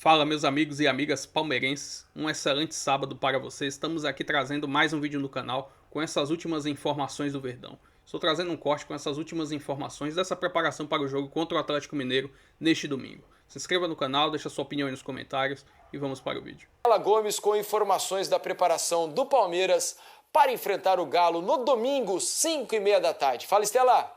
Fala, meus amigos e amigas palmeirenses, um excelente sábado para vocês. Estamos aqui trazendo mais um vídeo no canal com essas últimas informações do Verdão. Estou trazendo um corte com essas últimas informações dessa preparação para o jogo contra o Atlético Mineiro neste domingo. Se inscreva no canal, deixa sua opinião aí nos comentários e vamos para o vídeo. Fala Gomes com informações da preparação do Palmeiras para enfrentar o Galo no domingo, 5h30 da tarde. Fala, Estela!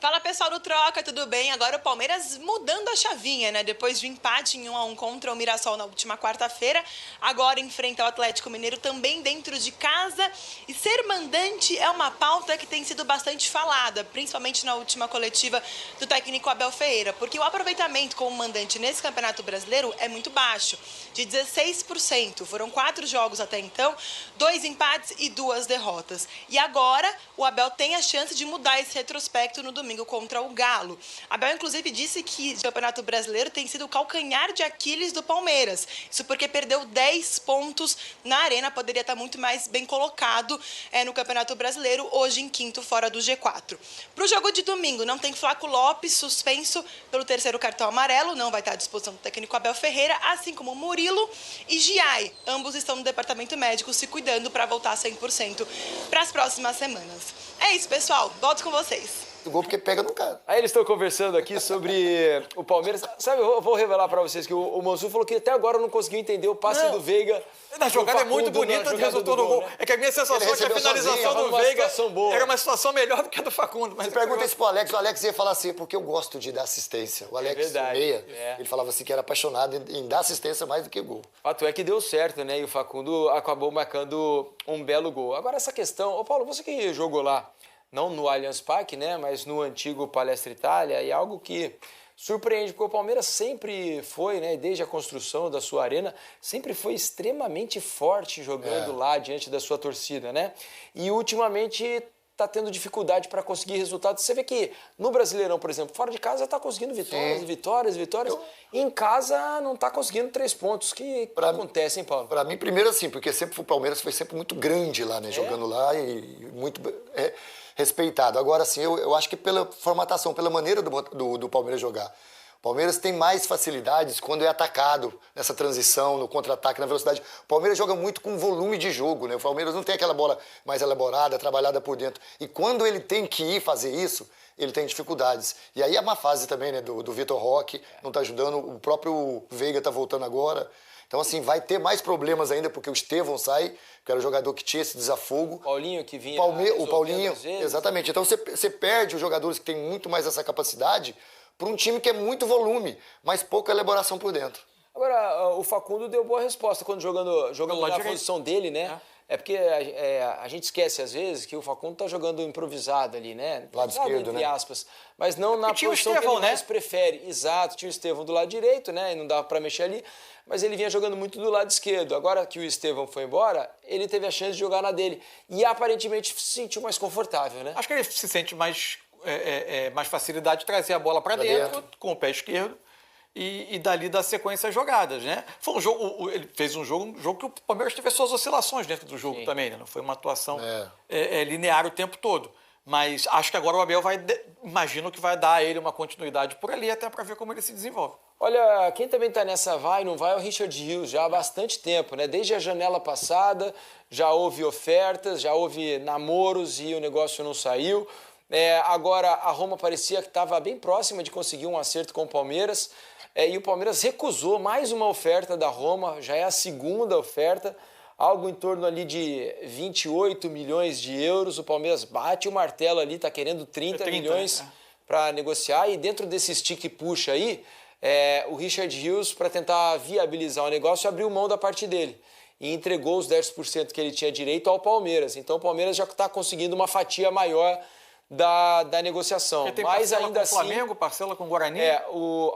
Fala pessoal do Troca, tudo bem? Agora o Palmeiras mudando a chavinha, né? Depois de empate em 1-1 contra o Mirassol na última quarta-feira, agora enfrenta o Atlético Mineiro também dentro de casa. E ser mandante é uma pauta que tem sido bastante falada, principalmente na última coletiva do técnico Abel Ferreira, porque o aproveitamento como mandante nesse Campeonato Brasileiro é muito baixo, de 16%. Foram 4 jogos até então, 2 empates e 2 derrotas. E agora o Abel tem a chance de mudar esse retrospecto no domingo contra o Galo. Abel, inclusive, disse que o Campeonato Brasileiro tem sido o calcanhar de Aquiles do Palmeiras. Isso porque perdeu 10 pontos na Arena, poderia estar muito mais bem colocado no Campeonato Brasileiro, hoje em quinto, fora do G4. Para o jogo de domingo, não tem Flaco Lopes, suspenso pelo 3º cartão amarelo, não vai estar à disposição do técnico Abel Ferreira, assim como Murilo e Giai. Ambos estão no departamento médico se cuidando para voltar 100% para as próximas semanas. É isso, pessoal. Volto com vocês. Do gol porque pega no cara. Aí eles estão conversando aqui sobre o Palmeiras. Sabe, eu vou revelar pra vocês que o Mansur falou que até agora não conseguiu entender o passe do Veiga. A jogada é muito bonita, resultou no gol. Né? É que a minha sensação é que a finalização do Veiga era uma situação melhor do que a do Facundo. Mas pergunta isso pro Alex, o Alex ia falar assim, porque eu gosto de dar assistência. O Alex Meia, ele falava assim que era apaixonado em dar assistência mais do que gol. O fato é que deu certo, né? E o Facundo acabou marcando um belo gol. Agora essa questão, ô Paulo, você que jogou lá, não no Allianz Parque, né, mas no antigo Palestra Itália, e algo que surpreende, porque o Palmeiras sempre foi, né, desde a construção da sua arena, sempre foi extremamente forte jogando lá diante da sua torcida, né? E ultimamente está tendo dificuldade para conseguir resultados. Você vê que no Brasileirão, por exemplo, fora de casa está conseguindo vitórias. Em casa não está conseguindo 3 pontos. Que acontece, hein, Paulo? Para mim, primeiro assim, porque sempre o Palmeiras foi sempre muito grande lá, né, jogando lá e muito respeitado. Agora, assim, eu acho que pela formatação, pela maneira do Palmeiras jogar. O Palmeiras tem mais facilidades quando é atacado, nessa transição, no contra-ataque, na velocidade. O Palmeiras joga muito com volume de jogo, né? O Palmeiras não tem aquela bola mais elaborada, trabalhada por dentro. E quando ele tem que ir fazer isso, ele tem dificuldades. E aí é uma fase também, né, do Vitor Roque, não está ajudando, o próprio Veiga está voltando agora. Então, assim, vai ter mais problemas ainda, porque o Estevão sai, que era o jogador que tinha esse desafogo. Paulinho que vinha o Paulinho, exatamente. Então, você perde os jogadores que têm muito mais essa capacidade para um time que é muito volume, mas pouca elaboração por dentro. Agora, o Facundo deu boa resposta quando jogando na posição dele, né? É porque a gente esquece, às vezes, que o Facundo tá jogando improvisado ali, né? Lado esquerdo, entre aspas. Mas não na posição que ele mais prefere. Exato, tinha o Estevão do lado direito, né? E não dava para mexer ali. Mas ele vinha jogando muito do lado esquerdo. Agora que o Estevão foi embora, ele teve a chance de jogar na dele. E aparentemente se sentiu mais confortável, né? Acho que ele se sente mais facilidade de trazer a bola para dentro, com o pé esquerdo. E dali dar sequência às jogadas, né? Foi um jogo, ele fez um jogo que o Palmeiras teve suas oscilações dentro do jogo também, né? Não foi uma atuação linear o tempo todo. Mas acho que agora o Abel imagino que vai dar a ele uma continuidade por ali, até para ver como ele se desenvolve. Olha, quem também está nessa não vai é o Richard Rios, já há bastante tempo, né? Desde a janela passada, já houve ofertas, já houve namoros e o negócio não saiu. Agora a Roma parecia que estava bem próxima de conseguir um acerto com o Palmeiras. E o Palmeiras recusou mais uma oferta da Roma, já é a segunda oferta, algo em torno ali de 28 milhões de euros. O Palmeiras bate o martelo ali, está querendo 30 milhões para negociar. E dentro desse stick puxa aí, o Richard Rios, para tentar viabilizar o negócio, abriu mão da parte dele e entregou os 10% que ele tinha direito ao Palmeiras. Então o Palmeiras já está conseguindo uma fatia maior da negociação. Tem mas parcela ainda com o assim, Flamengo, parcela com o Guarani?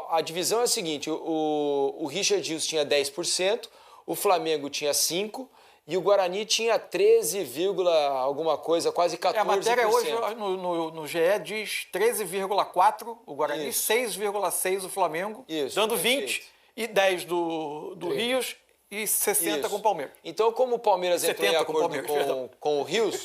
A divisão é a seguinte, o Richard Rios tinha 10%, o Flamengo tinha 5% e o Guarani tinha 13, alguma coisa, quase 14%. A matéria hoje no GE diz 13,4% o Guarani, 6,6% o Flamengo, dando perfeito. 20% e 10% do Rios e 60% com o Palmeiras. Então, como o Palmeiras entrou em acordo com o Rios,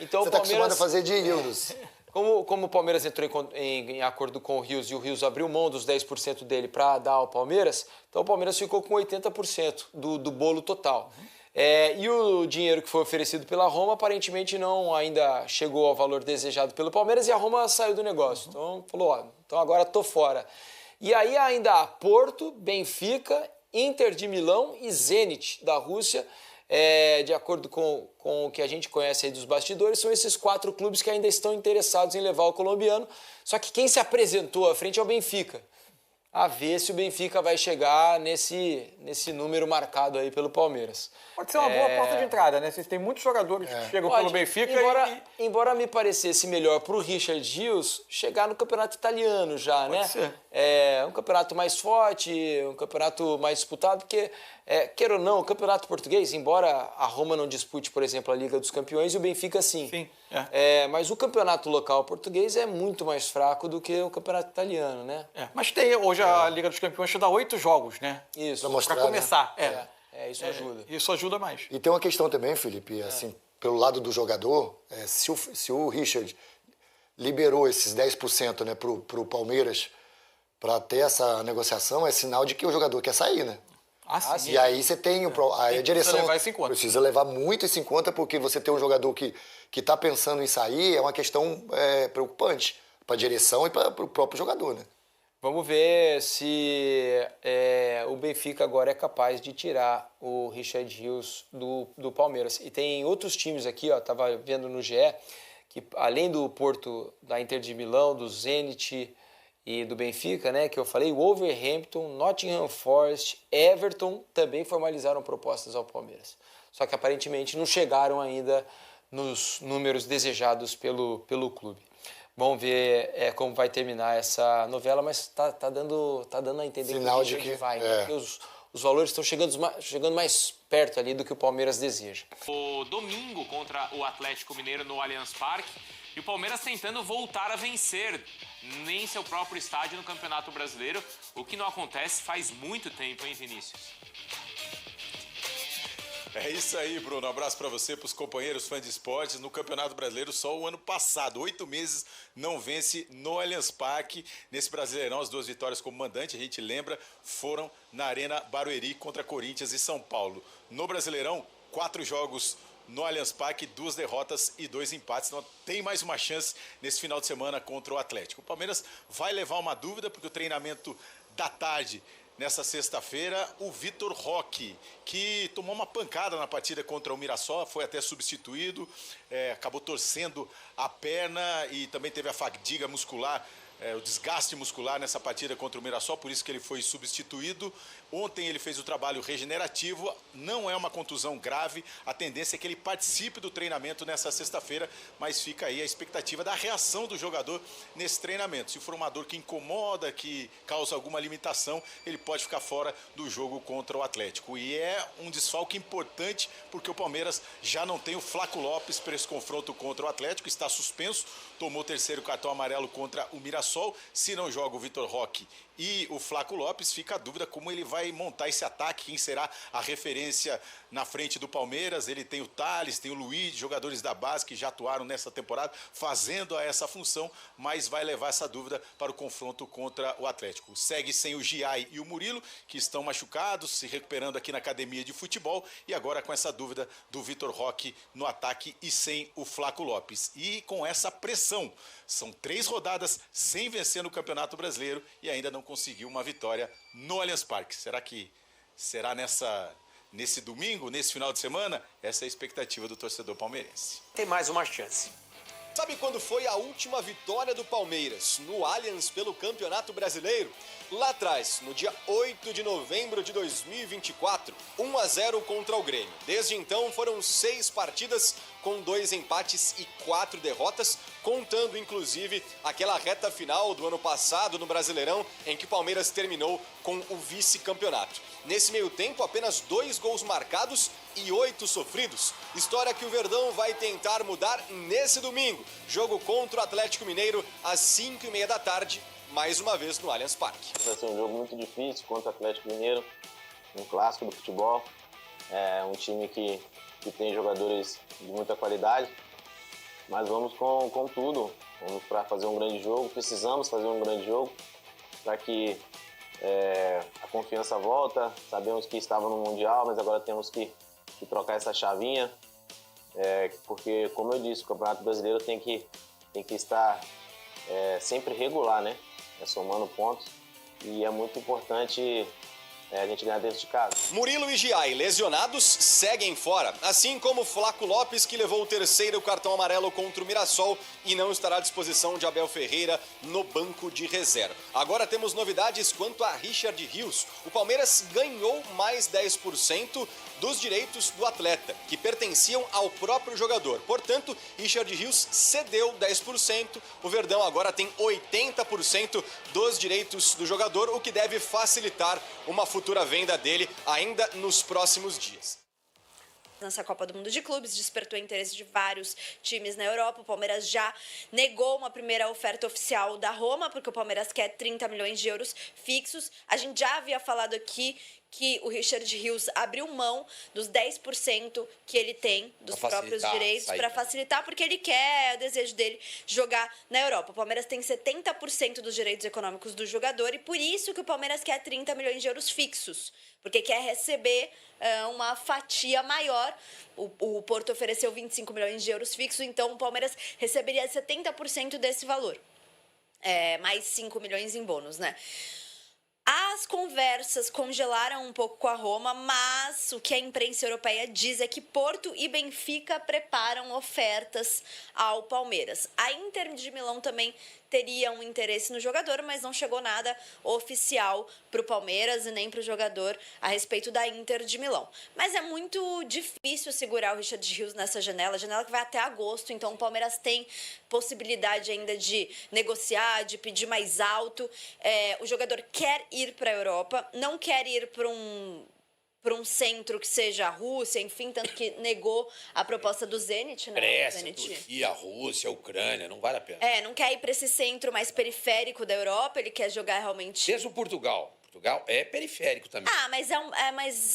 então Você o Palmeiras acostumado a fazer de euros. Como o Palmeiras entrou em acordo com o Rios e o Rios abriu mão dos 10% dele para dar ao Palmeiras, então o Palmeiras ficou com 80% do bolo total. E o dinheiro que foi oferecido pela Roma aparentemente não ainda chegou ao valor desejado pelo Palmeiras e a Roma saiu do negócio. Então falou, então agora tô fora. E aí ainda há Porto, Benfica, Inter de Milão e Zenit da Rússia. De acordo com o que a gente conhece aí dos bastidores, são esses 4 clubes que ainda estão interessados em levar o colombiano. Só que quem se apresentou à frente é o Benfica. A ver se o Benfica vai chegar nesse número marcado aí pelo Palmeiras. Pode ser uma boa porta de entrada, né? Vocês têm muitos jogadores que chegam pelo Benfica embora me parecesse melhor para o Richard Rios chegar no campeonato italiano já, né? Ser. Um campeonato mais forte, um campeonato mais disputado, porque, queira ou não, o campeonato português, embora a Roma não dispute, por exemplo, a Liga dos Campeões, e o Benfica sim. Sim. Mas o campeonato local português é muito mais fraco do que o campeonato italiano, né? Mas tem hoje a Liga dos Campeões te dá 8 jogos, né? Isso. Para começar. Isso ajuda. Isso ajuda mais. E tem uma questão também, Felipe, assim, pelo lado do jogador, se o Richard liberou esses 10%, né, pro Palmeiras para ter essa negociação, é sinal de que o jogador quer sair, né? Sim. E aí você tem a direção levar isso em conta. precisa levar muito isso em conta, porque você tem um jogador que está pensando em sair é uma questão preocupante para a direção e para o próprio jogador, né? Vamos ver se o Benfica agora é capaz de tirar o Richard Rios do Palmeiras. E tem outros times aqui, ó, tava vendo no GE, que além do Porto, da Inter de Milão, do Zenit e do Benfica, né, que eu falei, o Wolverhampton, Nottingham Forest, Everton também formalizaram propostas ao Palmeiras. Só que aparentemente não chegaram ainda nos números desejados pelo clube. Vamos ver como vai terminar essa novela, mas tá dando a entender Sinal que o de que vai, porque os valores estão chegando mais perto ali do que o Palmeiras deseja. O domingo contra o Atlético Mineiro no Allianz Parque e o Palmeiras tentando voltar a vencer em seu próprio estádio no Campeonato Brasileiro, o que não acontece faz muito tempo, hein, Vinícius? É isso aí, Bruno. Um abraço para você, para os companheiros fãs de esportes. No Campeonato Brasileiro, só o ano passado, 8 meses, não vence no Allianz Parque. Nesse Brasileirão, as 2 vitórias como mandante, a gente lembra, foram na Arena Barueri contra Corinthians e São Paulo. No Brasileirão, 4 jogos no Allianz Parque, 2 derrotas e 2 empates. Então tem mais uma chance nesse final de semana contra o Atlético. O Palmeiras vai levar uma dúvida, porque o treinamento da tarde nessa sexta-feira, o Vitor Roque, que tomou uma pancada na partida contra o Mirassol, foi até substituído, acabou torcendo a perna e também teve a fadiga muscular, o desgaste muscular nessa partida contra o Mirassol, por isso que ele foi substituído. Ontem ele fez o trabalho regenerativo, não é uma contusão grave, a tendência é que ele participe do treinamento nessa sexta-feira, mas fica aí a expectativa da reação do jogador nesse treinamento. Se for uma dor que incomoda, que causa alguma limitação, ele pode ficar fora do jogo contra o Atlético. E é um desfalque importante, porque o Palmeiras já não tem o Flaco Lopes para esse confronto contra o Atlético, está suspenso, tomou o 3º cartão amarelo contra o Mirassol. Se não joga o Vitor Roque e o Flaco Lopes, fica a dúvida como ele vai montar esse ataque, quem será a referência na frente do Palmeiras. Ele tem o Thales, tem o Luiz, jogadores da base que já atuaram nessa temporada, fazendo essa função, mas vai levar essa dúvida para o confronto contra o Atlético. Segue sem o Giai e o Murilo, que estão machucados, se recuperando aqui na academia de futebol, e agora com essa dúvida do Vitor Roque no ataque e sem o Flaco Lopes. E com essa pressão, são 3 rodadas sem vencer no Campeonato Brasileiro e ainda não conseguiu uma vitória no Allianz Parque. Será que será nesse domingo, nesse final de semana? Essa é a expectativa do torcedor palmeirense. Tem mais uma chance. Sabe quando foi a última vitória do Palmeiras no Allianz pelo Campeonato Brasileiro? Lá atrás, no dia 8 de novembro de 2024, 1-0 contra o Grêmio. Desde então foram 6 partidas com 2 empates e 4 derrotas, contando inclusive aquela reta final do ano passado no Brasileirão, em que o Palmeiras terminou com o vice-campeonato. Nesse meio tempo, apenas 2 gols marcados e 8 sofridos. História que o Verdão vai tentar mudar nesse domingo. Jogo contra o Atlético Mineiro às 5h30 da tarde, mais uma vez no Allianz Parque. Vai ser um jogo muito difícil contra o Atlético Mineiro, um clássico do futebol. É um time que tem jogadores de muita qualidade, mas vamos com tudo Vamos para fazer um grande jogo, precisamos fazer um grande jogo para que a confiança volta. Sabemos que estava no Mundial, mas agora temos que trocar essa chavinha, porque, como eu disse, o Campeonato Brasileiro tem que estar sempre regular, né? Somando pontos, e é muito importante a gente ganhar dentro de casa. Murilo e Giai, lesionados, seguem fora. Assim como Flaco Lopes, que levou o terceiro cartão amarelo contra o Mirassol e não estará à disposição de Abel Ferreira no banco de reserva. Agora temos novidades quanto a Richard Rios. O Palmeiras ganhou mais 10% dos direitos do atleta, que pertenciam ao próprio jogador. Portanto, Richard Rios cedeu 10%. O Verdão agora tem 80% dos direitos do jogador, o que deve facilitar uma futura venda dele ainda nos próximos dias. Nessa Copa do Mundo de Clubes, despertou interesse de vários times na Europa. O Palmeiras já negou uma primeira oferta oficial da Roma, porque o Palmeiras quer 30 milhões de euros fixos. A gente já havia falado aqui que o Richard Rios abriu mão dos 10% que ele tem dos próprios direitos para facilitar, porque ele quer, é o desejo dele, jogar na Europa. O Palmeiras tem 70% dos direitos econômicos do jogador e por isso que o Palmeiras quer 30 milhões de euros fixos, porque quer receber uma fatia maior. O Porto ofereceu 25 milhões de euros fixos, então o Palmeiras receberia 70% desse valor. Mais 5 milhões em bônus, né? As conversas congelaram um pouco com a Roma, mas o que a imprensa europeia diz é que Porto e Benfica preparam ofertas ao Palmeiras. A Inter de Milão também teria um interesse no jogador, mas não chegou nada oficial para o Palmeiras e nem para o jogador a respeito da Inter de Milão. Mas é muito difícil segurar o Richard Rios nessa janela que vai até agosto, então o Palmeiras tem possibilidade ainda de negociar, de pedir mais alto. O jogador quer ir para a Europa, não quer ir para um centro que seja a Rússia, enfim, tanto que negou a proposta do Zenit, né? Grécia, Turquia, Rússia, Ucrânia, não vale a pena. Não quer ir para esse centro mais periférico da Europa, ele quer jogar realmente... Mesmo Portugal. Portugal é periférico também. Mas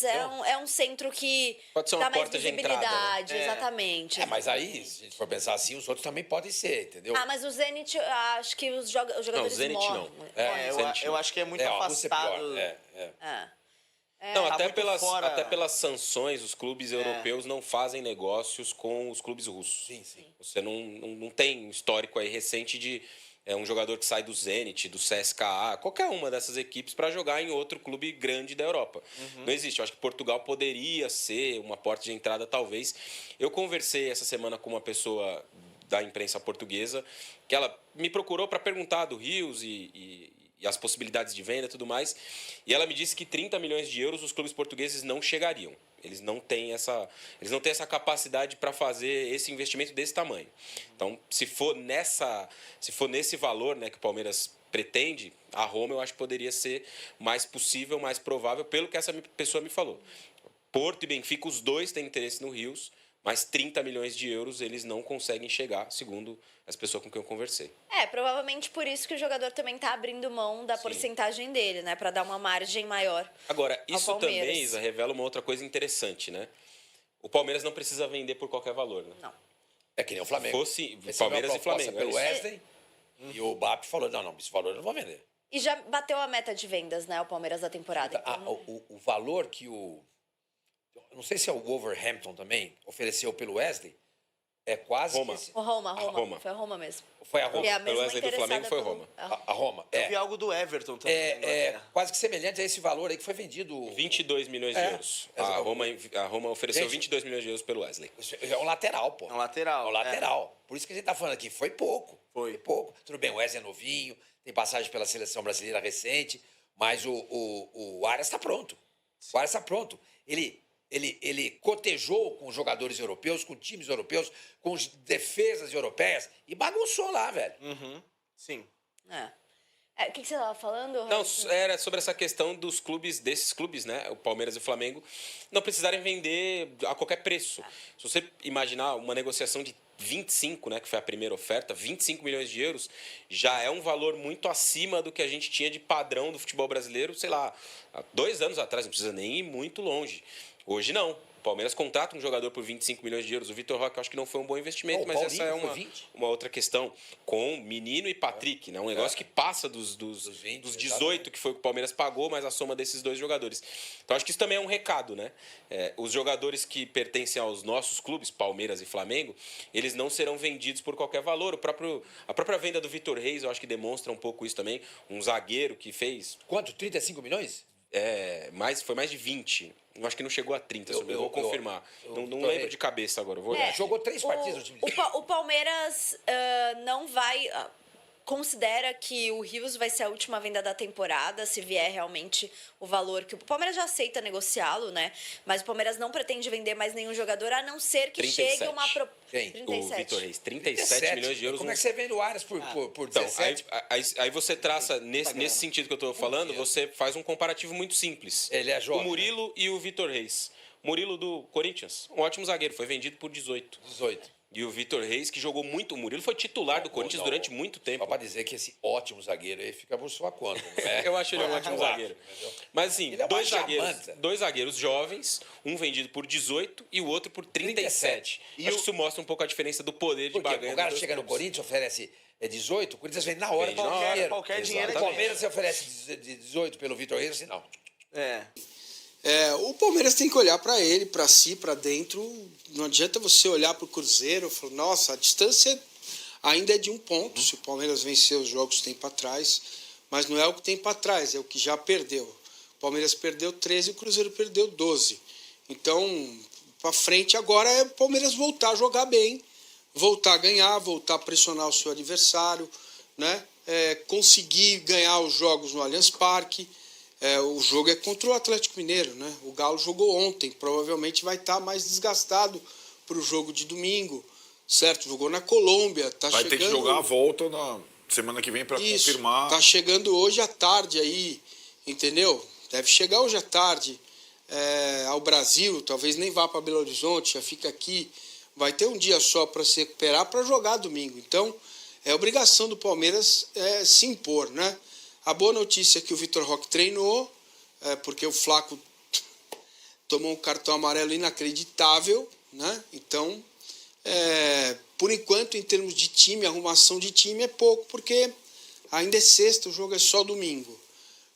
é um centro que pode ser uma dá mais porta visibilidade, de entrada, né? Exatamente. Mas aí, se a gente for pensar assim, os outros também podem ser, entendeu? Mas o Zenit, acho que os jogadores não, o Zenit morrem. não. Eu acho que é muito afastado. Não, Tá até pelas sanções, os clubes europeus não fazem negócios com os clubes russos. Sim. Você não tem um histórico aí recente de um jogador que sai do Zenit, do CSKA, qualquer uma dessas equipes para jogar em outro clube grande da Europa. Não existe. Eu acho que Portugal poderia ser uma porta de entrada, talvez. Eu conversei essa semana com uma pessoa da imprensa portuguesa que ela me procurou para perguntar do Rios e as possibilidades de venda e tudo mais. E ela me disse que 30 milhões de euros os clubes portugueses não chegariam. Eles não têm essa capacidade para fazer esse investimento desse tamanho. Então, se for nesse valor, né, que o Palmeiras pretende, a Roma eu acho que poderia ser mais possível, mais provável, pelo que essa pessoa me falou. Porto e Benfica, os dois têm interesse no Rios, mas 30 milhões de euros eles não conseguem chegar, segundo as pessoas com quem eu conversei. Provavelmente por isso que o jogador também está abrindo mão da porcentagem dele, né? Para dar uma margem maior. Agora, isso também, Isa, revela uma outra coisa interessante, né? O Palmeiras não precisa vender por qualquer valor, né? Não. É que nem o Flamengo. Fosse Palmeiras e Flamengo. Pelo Wesley, e o BAP falou, não, esse valor eu não vou vender. E já bateu a meta de vendas, né? O Palmeiras da temporada. Então... O valor que não sei se é o Wolverhampton também ofereceu pelo Wesley, é quase... Roma. Roma. Foi a Roma mesmo. Foi a Roma. Pelo Wesley do Flamengo foi Roma. A Roma. Eu vi algo do Everton também. Quase que semelhante a esse valor aí que foi vendido. 22 milhões de euros. A Roma ofereceu 22 milhões de euros pelo Wesley. É um lateral, pô. É um lateral. Por isso que a gente tá falando aqui, foi pouco. Foi pouco. Tudo bem, o Wesley é novinho, tem passagem pela seleção brasileira recente, mas o Arias está pronto. O Arias está pronto. Ele cotejou com jogadores europeus, com times europeus, com defesas europeias e bagunçou lá, velho. Sim. O que você estava falando? Não, era sobre essa questão desses clubes, né? O Palmeiras e o Flamengo, não precisarem vender a qualquer preço. Se você imaginar uma negociação de 25, né, que foi a primeira oferta, 25 milhões de euros, já é um valor muito acima do que a gente tinha de padrão do futebol brasileiro, sei lá, há 2 anos atrás, não precisa nem ir muito longe. Hoje não. O Palmeiras contrata um jogador por 25 milhões de euros. O Vitor Roque, eu acho que não foi um bom investimento, mas essa é uma outra questão. Com Menino e Patrick, né? Um negócio que passa dos 18 que foi o que o Palmeiras pagou, mais a soma desses dois jogadores. Então, acho que isso também é um recado, né? Os jogadores que pertencem aos nossos clubes, Palmeiras e Flamengo, eles não serão vendidos por qualquer valor. A própria venda do Vitor Reis, eu acho que demonstra um pouco isso também. Um zagueiro que fez... Quanto? 35 milhões? Foi mais de 20. Eu acho que não chegou a 30, eu vou confirmar. Não lembro de cabeça agora, eu vou olhar. Jogou 3 partidas no time. O Palmeiras não vai... considera que o Rios vai ser a última venda da temporada, se vier realmente o valor que o Palmeiras já aceita negociá-lo, né? Mas o Palmeiras não pretende vender mais nenhum jogador, a não ser que 37. chegue uma... Quem? 37. O Vitor Reis, 37 milhões de euros. Como é que você vende o Arias por 17? Então, aí você traça, nesse sentido que eu estou falando, você faz um comparativo muito simples. Ele é jovem. O Murilo e o Vitor Reis. Murilo do Corinthians, um ótimo zagueiro, foi vendido por 18. E o Vitor Reis, que jogou muito, o Murilo foi titular do Corinthians durante muito tempo. Só para dizer que esse ótimo zagueiro aí fica por sua conta, não é? Eu acho ele um ótimo zagueiro. Mas assim, dois zagueiros jovens, um vendido por 18 e o outro por 37. Acho que isso mostra um pouco a diferença do poder de barganha. O cara chega no Corinthians, oferece 18, o Corinthians vende na hora qualquer dinheiro. O Palmeiras se oferece 18 pelo Vitor Reis, assim, não. O Palmeiras tem que olhar para ele, para si, para dentro. Não adianta você olhar para o Cruzeiro e falar, nossa, a distância ainda é de 1 ponto. Se o Palmeiras vencer os jogos que tem para trás, mas não é o que tem para trás, é o que já perdeu. O Palmeiras perdeu 13 e o Cruzeiro perdeu 12. Então, para frente agora é o Palmeiras voltar a jogar bem, voltar a ganhar, voltar a pressionar o seu adversário, né? Conseguir ganhar os jogos no Allianz Parque. O jogo é contra o Atlético Mineiro, né? O Galo jogou ontem, provavelmente vai estar mais desgastado para o jogo de domingo, certo? Jogou na Colômbia, vai ter que jogar a volta na semana que vem para confirmar. Tá chegando hoje à tarde aí, entendeu? Deve chegar hoje à tarde ao Brasil, talvez nem vá para Belo Horizonte, já fica aqui. Vai ter um dia só para se recuperar para jogar domingo. Então, é obrigação do Palmeiras se impor, né? A boa notícia é que o Vitor Roque treinou, porque o Flaco tomou um cartão amarelo inacreditável, né? Então, por enquanto, em termos de time, arrumação de time é pouco, porque ainda é sexta, o jogo é só domingo.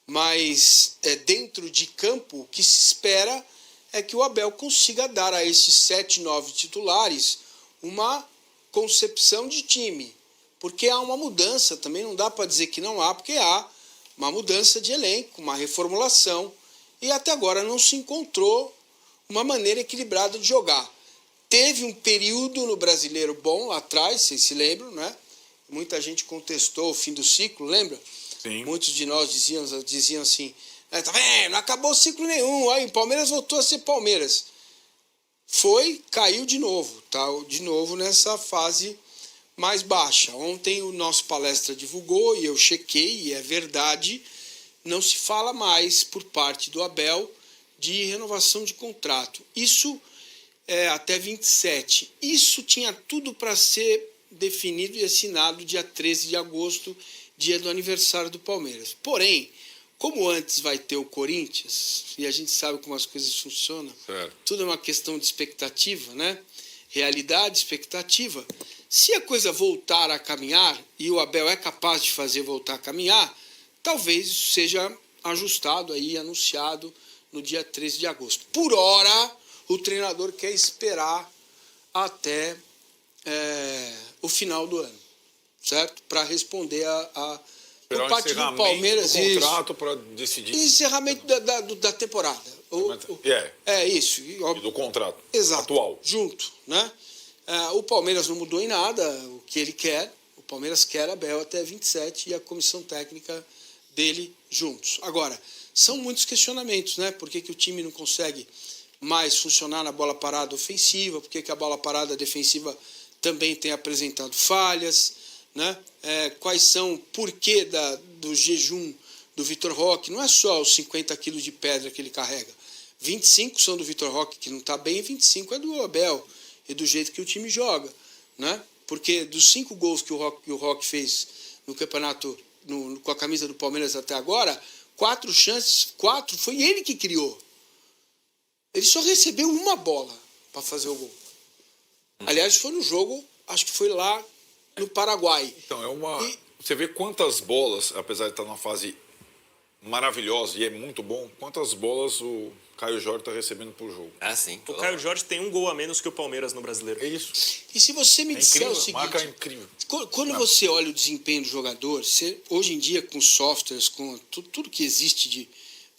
Mas dentro de campo, o que se espera é que o Abel consiga dar a esses 7, 9 titulares uma concepção de time. Porque há uma mudança, também não dá para dizer que não há, porque há uma mudança de elenco, uma reformulação, e até agora não se encontrou uma maneira equilibrada de jogar. Teve um período no Brasileiro bom lá atrás, vocês se lembram, né? Muita gente contestou o fim do ciclo, lembra? Sim. Muitos de nós diziam assim, tá vendo, não acabou ciclo nenhum, aí o Palmeiras voltou a ser Palmeiras. Caiu de novo, tá? De novo nessa fase mais baixa. Ontem o nosso palestra divulgou, e eu chequei, e é verdade, não se fala mais por parte do Abel de renovação de contrato. Isso é até 27. Isso tinha tudo para ser definido e assinado dia 13 de agosto, dia do aniversário do Palmeiras. Porém, como antes vai ter o Corinthians, e a gente sabe como as coisas funcionam, tudo é uma questão de expectativa, né? Realidade, expectativa. Se a coisa voltar a caminhar, e o Abel é capaz de fazer voltar a caminhar, talvez isso seja ajustado aí, anunciado no dia 13 de agosto. Por hora, o treinador quer esperar até o final do ano, certo? Para responder por parte do Palmeiras, do contrato para decidir. Encerramento da temporada. Isso. E do contrato atual. Junto, né? O Palmeiras não mudou em nada o que ele quer. O Palmeiras quer Abel até 27 e a comissão técnica dele juntos. Agora, são muitos questionamentos, né? Por que o time não consegue mais funcionar na bola parada ofensiva? Por que a bola parada defensiva também tem apresentado falhas? Né? Quais são o porquê do jejum do Vitor Roque? Não é só os 50 quilos de pedra que ele carrega. 25 são do Vitor Roque, que não está bem, e 25 é do Abel e do jeito que o time joga, né? Porque dos 5 gols que o Roque fez no campeonato com a camisa do Palmeiras até agora, 4 chances, 4 foi ele que criou. Ele só recebeu uma bola para fazer o gol. Aliás, foi no jogo, acho que foi lá no Paraguai. Então, você vê quantas bolas, apesar de estar numa fase maravilhosa e é muito bom, quantas bolas o Caio Jorge está recebendo por jogo. Ah, sim. O Caio Jorge tem um gol a menos que o Palmeiras no Brasileiro. É isso. E se você me disser o seguinte... Marca incrível. Quando você olha o desempenho do jogador, hoje em dia com softwares, com tudo que existe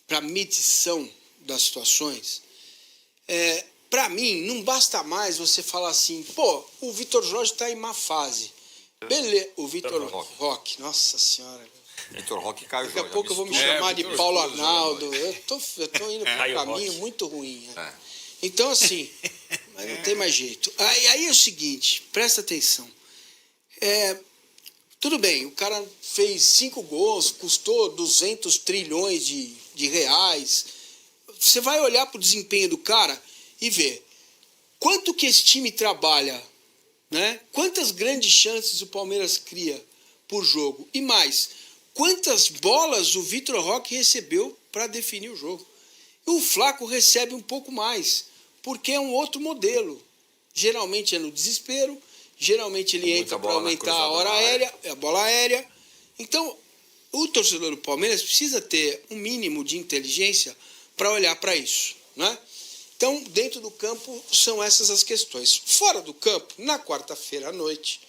para medição das situações, para mim, não basta mais você falar assim, pô, o Vitor Jorge está em má fase. Beleza, o Vitor Roque, nossa senhora. Vitor Roque e Caio Jorge. Daqui a pouco eu vou me chamar de Paulo Arnaldo. Eu tô indo para um caminho muito ruim. Né? Então, assim, mas não tem mais jeito. Aí é o seguinte, presta atenção. Tudo bem, o cara fez 5 gols, custou 200 trilhões de reais. Você vai olhar para o desempenho do cara e ver quanto que esse time trabalha, né? Quantas grandes chances o Palmeiras cria por jogo. E mais, quantas bolas o Vitor Roque recebeu para definir o jogo. E o Flaco recebe um pouco mais, porque é um outro modelo. Geralmente é no desespero, geralmente ele entra para aumentar a bola aérea. Então, o torcedor do Palmeiras precisa ter um mínimo de inteligência para olhar para isso, né? Então, dentro do campo, são essas as questões. Fora do campo, na quarta-feira à noite,